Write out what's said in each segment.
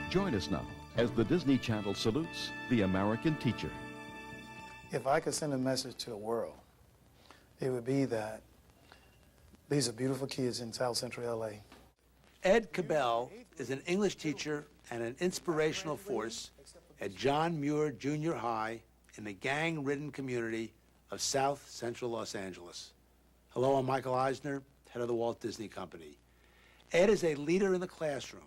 Join us now as the Disney Channel salutes the American teacher. If I could send a message to the world, it would be that these are beautiful kids in South Central LA. Ed Cabell is an English teacher and an inspirational force at John Muir Junior High in the gang-ridden community of South Central Los Angeles. Hello, I'm Michael Eisner, head of the Walt Disney Company. Ed is a leader in the classroom,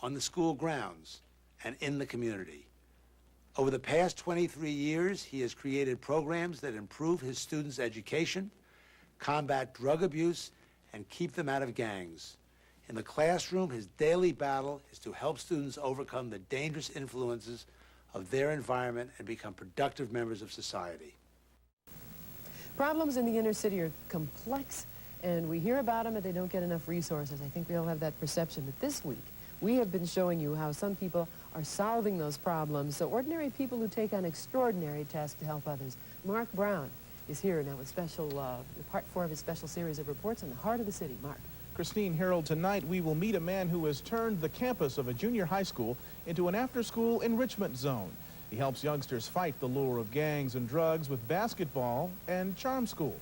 on the school grounds, and in the community. Over the past 23 years, he has created programs that improve his students' education, combat drug abuse, and keep them out of gangs. In the classroom, his daily battle is to help students overcome the dangerous influences of their environment and become productive members of society. Problems in the inner city are complex, and we hear about them, and they don't get enough resources. I think we all have that perception. But this week, we have been showing you how some people are solving those problems, so ordinary people who take on extraordinary tasks to help others. Mark Brown is here now with part 4 of his special series of reports on the heart of the city. Mark. Christine, Harold, tonight we will meet a man who has turned the campus of a junior high school into an after-school enrichment zone. He helps youngsters fight the lure of gangs and drugs with basketball and charm school.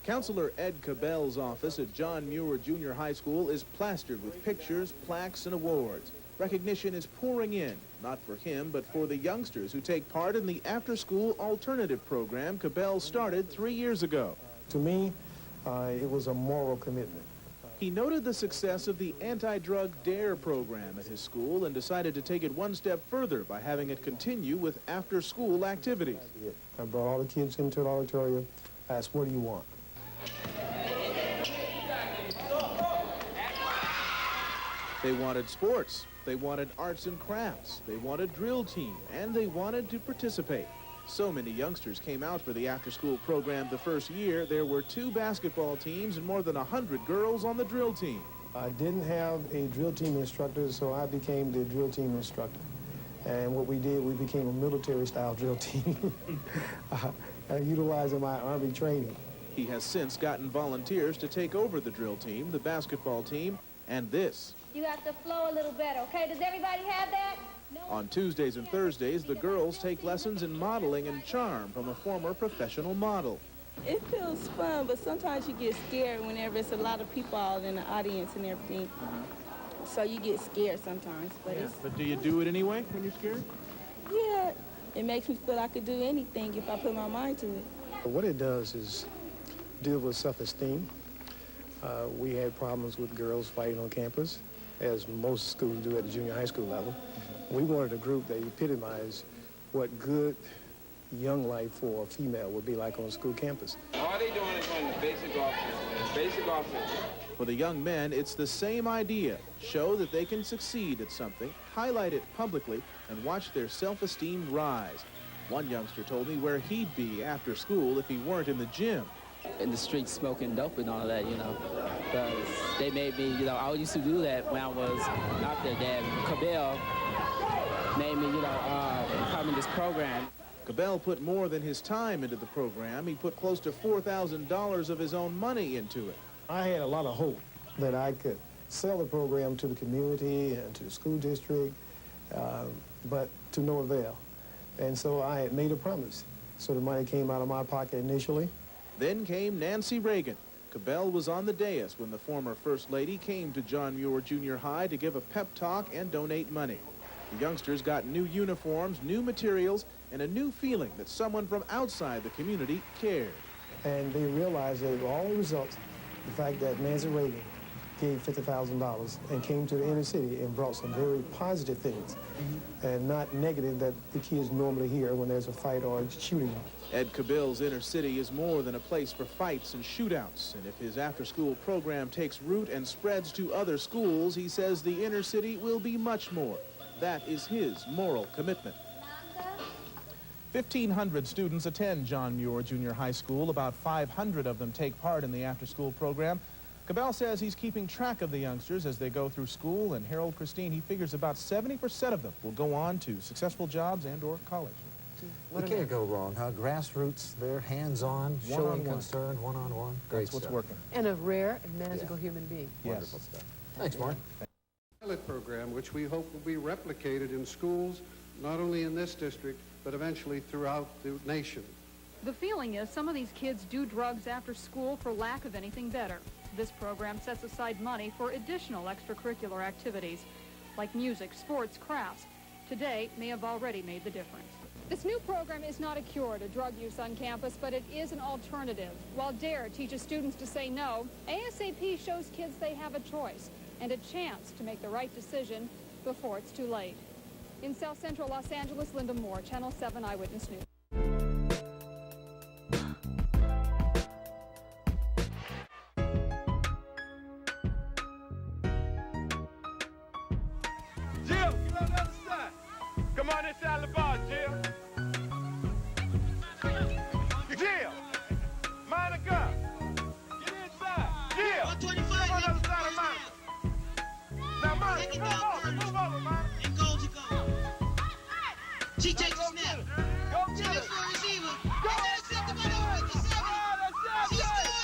Counselor Ed Cabell's office at John Muir Junior High School is plastered with pictures, plaques, and awards. Recognition is pouring in, not for him, but for the youngsters who take part in the after-school alternative program Cabell started 3 years ago. To me, it was a moral commitment. He noted the success of the anti-drug DARE program at his school and decided to take it one step further by having it continue with after-school activities. I brought all the kids into the auditorium, asked, what do you want? They wanted sports, they wanted arts and crafts, they wanted drill team, and they wanted to participate. So many youngsters came out for the after-school program the first year. There were 2 basketball teams and more than 100 girls on the drill team. I didn't have a drill team instructor, so I became the drill team instructor. And what we did, we became a military-style drill team, utilizing my Army training. He has since gotten volunteers to take over the drill team, the basketball team, and this. You have to flow a little better, okay? Does everybody have that? No. On Tuesdays and Thursdays, the girls take lessons in modeling and charm from a former professional model. It feels fun, but sometimes you get scared whenever it's a lot of people all in the audience and everything. So you get scared sometimes. But do you do it anyway when you're scared? Yeah, it makes me feel I could do anything if I put my mind to it. What it does is deal with self-esteem. We had problems with girls fighting on campus, as most schools do at the junior high school level. We wanted a group that epitomized what good young life for a female would be like on a school campus. All they doing is running the basic offense, basic offense. For the young men, it's the same idea. Show that they can succeed at something, highlight it publicly, and watch their self-esteem rise. One youngster told me where he'd be after school if he weren't in the gym. In the streets smoking dope and all that, you know, because they made me, you know, I used to do that when I was out there. Dad Cabell made me, you know, come in this program. Cabell put more than his time into the program. He put close to $4,000 of his own money into it. I had a lot of hope that I could sell the program to the community and to the school district, but to no avail. And so I had made a promise. So the money came out of my pocket initially. Then came Nancy Reagan. Cabell was on the dais when the former First Lady came to John Muir Junior High to give a pep talk and donate money. The youngsters got new uniforms, new materials, and a new feeling that someone from outside the community cared. And they realized that all the results, the fact that Nancy Reagan gave $50,000 and came to the inner city and brought some very positive things, and not negative that the kids normally hear when there's a fight or a shooting. Ed Cabell's inner city is more than a place for fights and shootouts, and if his after-school program takes root and spreads to other schools, he says the inner city will be much more. That is his moral commitment. 1,500 students attend John Muir Junior High School. About 500 of them take part in the after-school program. Cabell says he's keeping track of the youngsters as they go through school, and Harold, Christine, he figures about 70% of them will go on to successful jobs and or college. You can't go wrong, huh? Grassroots, they're hands-on, showing concern, one-on-one. That's what's working. And a rare and magical human being. Wonderful stuff. Thanks, Mark. Pilot program, which we hope will be replicated in schools, not only in this district, but eventually throughout the nation. The feeling is some of these kids do drugs after school for lack of anything better. This program sets aside money for additional extracurricular activities, like music, sports, crafts. Today may have already made the difference. This new program is not a cure to drug use on campus, but it is an alternative. While DARE teaches students to say no, ASAP shows kids they have a choice and a chance to make the right decision before it's too late. In South Central Los Angeles, Linda Moore, Channel 7 Eyewitness News. Jill, get on the other side. Come on inside the bar, Jill. Jill, mind the gun. Get inside. Jill, come on the other side of mine. Now, Monica, move over, man. And goal to go. She takes a snap. Go She get looks it. for a receiver. Go. Intercepted by number 57. Oh, that's it. She's Yes. good.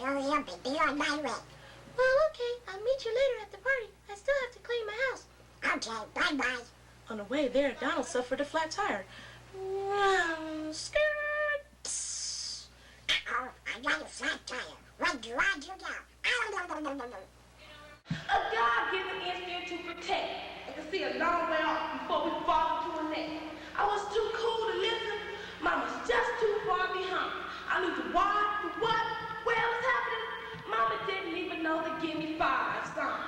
I'll be on my way. Well, okay. I'll meet you later at the party. I still have to clean my house. Okay, bye-bye. On the way there, Donald suffered a flat tire. Skirt! Oh, I got a flat tire. What do I do now? A God-given instinct to protect. I can see a long way off before we fall into a net. I was too cool to listen. Mama's just too far behind. I knew the why, the what, where it was happening. Mama didn't even know the give me 5 sign.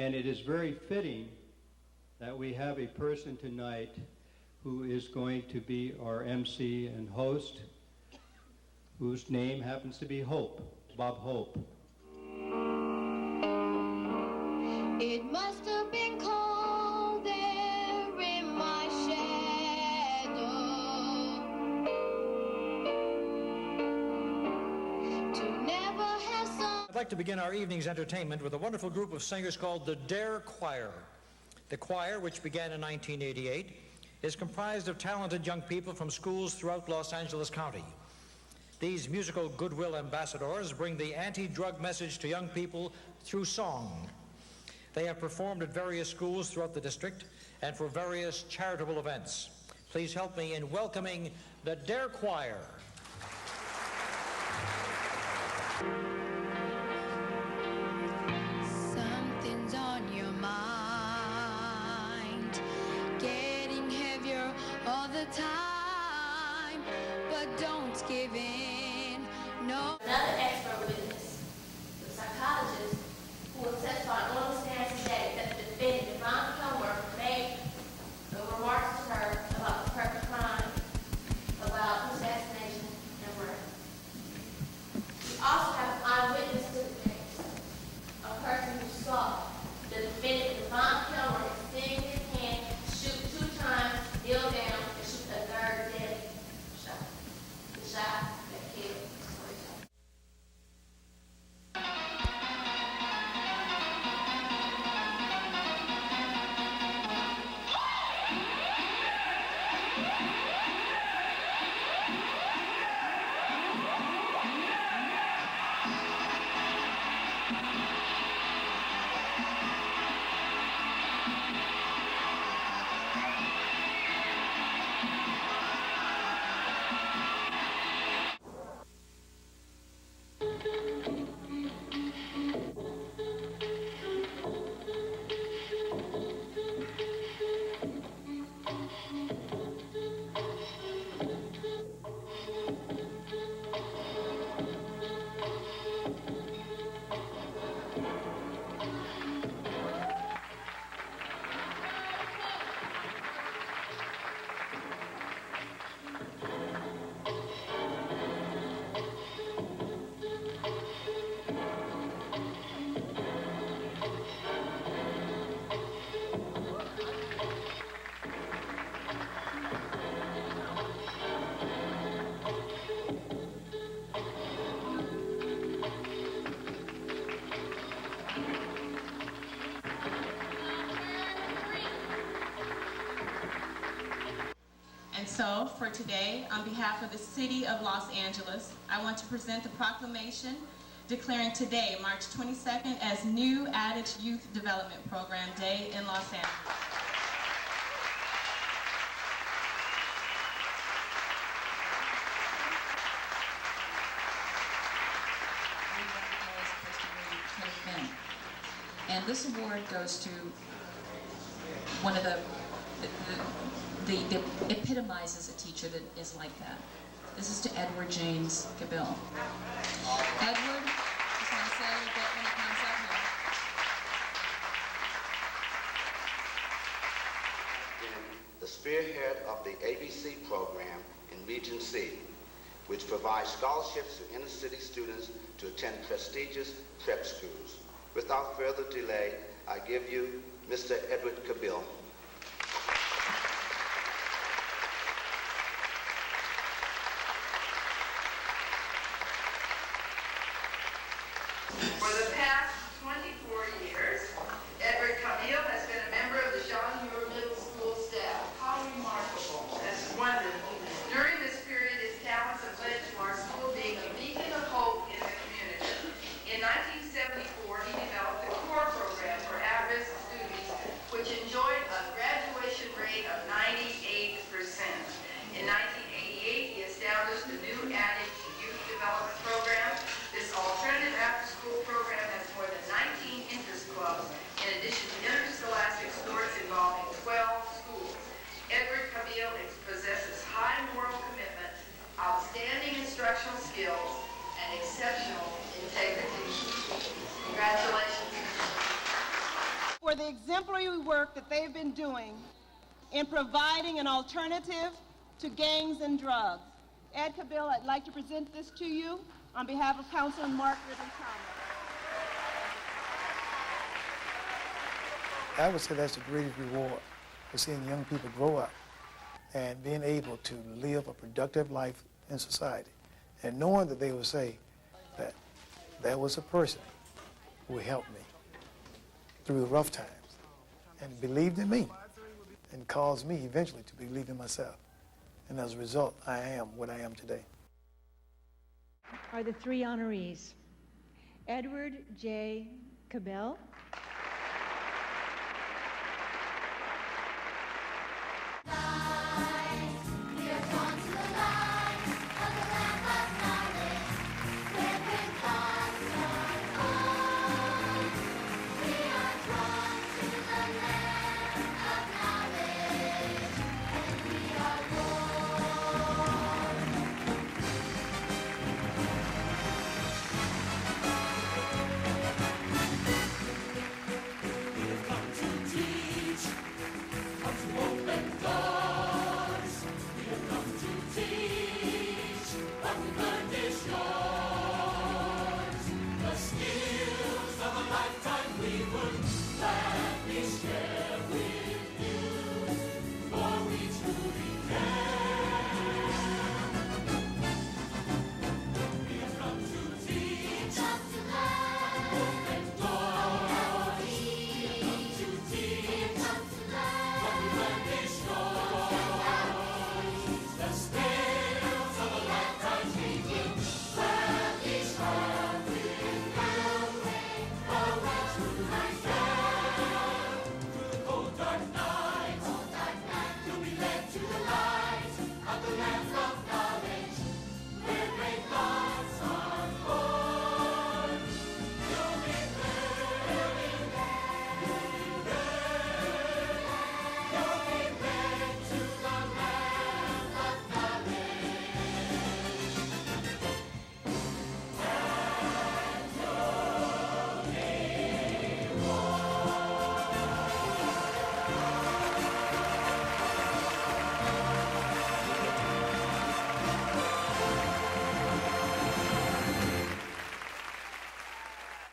And it is very fitting that we have a person tonight who is going to be our MC and host, whose name happens to be Hope, Bob Hope. It must have been cold there in my shadow to never have some. I'd like to begin our evening's entertainment with a wonderful group of singers called the Dare Choir. The choir, which began in 1988, is comprised of talented young people from schools throughout Los Angeles County. These musical goodwill ambassadors bring the anti-drug message to young people through song. They have performed at various schools throughout the district and for various charitable events. Please help me in welcoming the Dare Choir. Something's on your mind, getting heavier all the time, but don't give in, no. Another expert witness, the psychologist, who will testify on the stand today that the defendant, Devon Kilmer, made the remarks to her about the perfect crime, about assassination and murder. We also have an eyewitness to the case, a person who saw the defendant, Devon Kilmer, extend his hand, shoot 2 times, kneel down, and shoot a third deadly shot. The shot that killed. So, for today, on behalf of the City of Los Angeles, I want to present the proclamation declaring today, March 22nd, as New Adage Youth Development Program Day in Los Angeles. And this award goes to one of the epitomizes a teacher that is like that. This is to Edward James Cabill. Edward, just want to say a little bit when he comes up here. The spearhead of the ABC program in Region C, which provides scholarships to inner-city students to attend prestigious prep schools. Without further delay, I give you Mr. Edward Cabill. For the past 24 years, Edward Cabill has been a member of the John Muir Middle School staff. How remarkable. That's wonderful. During this period, his talents have led to our school being a beacon of hope in the community. In 1974, he developed the core program for at-risk students, which enjoy exemplary work that they've been doing in providing an alternative to gangs and drugs. Ed Cabill, I'd like to present this to you on behalf of Councilman Mark Ribbon-Thomas. I would say that's the greatest reward for seeing young people grow up and being able to live a productive life in society, and knowing that they will say that there was a person who helped me through the rough times and believed in me and caused me eventually to believe in myself. And as a result, I am what I am today. Are the three honorees: Edward J. Cabell,